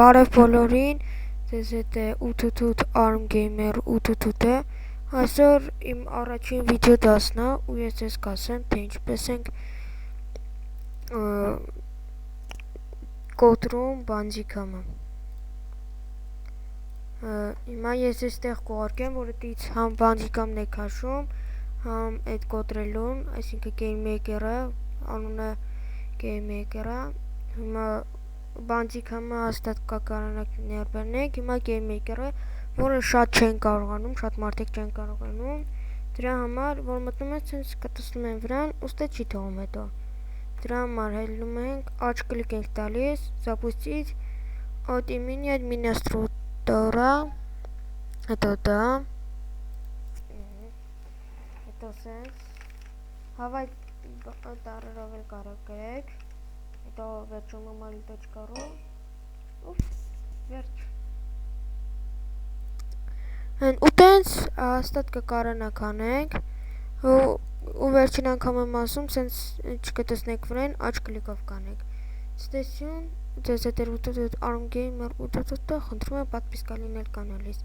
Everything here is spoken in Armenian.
Բարև բոլորին, ձեզ հետ է ութութութ Arm Gamer ութութութ է, այսօր իմ առաջին վիդեո դասն է ու ես ձեզ կասեմ, թե ինչպես ենք կոտրում Bandicam-ը։ Հիմա ես այստեղ կուղարկեմ, որովհետեւ համ Bandicam-ն է քաշում, համ այդ կոտրելուն, այսինքն GameMaker-ը, անունը GameMaker-ը, հիմա Bandicam-ը հաստատ կկարողանաք բռնել, հիմա GameMaker-ը, որը շատ չեն կարողանում, շատ մարդիկ չեն կարողանում, դրա համար, որ մտնում են, ցենց կտցնում են վրան, ուստի չի թողում հետո։ Դրա համար հելնում ենք, աջ կլիկ ենք տալիս, запустить от имени администратора, հետո դա, հետո սենց, հավայ տարերով էլ կարող գրեք, հետո վերջում մամալի.ru, վերջ։ Ու տենց հաստատ կկարողանաք անեք, ու վերջին անգամ եմ ասում, սենց չկտցնեք վրան, աջ կլիկով կանեք։ Ստեսյուն, ձեզ հետ էր ութութութ Arm Gamer ութութութը, խնդրում եմ պատվիսկա լինել կանալիս։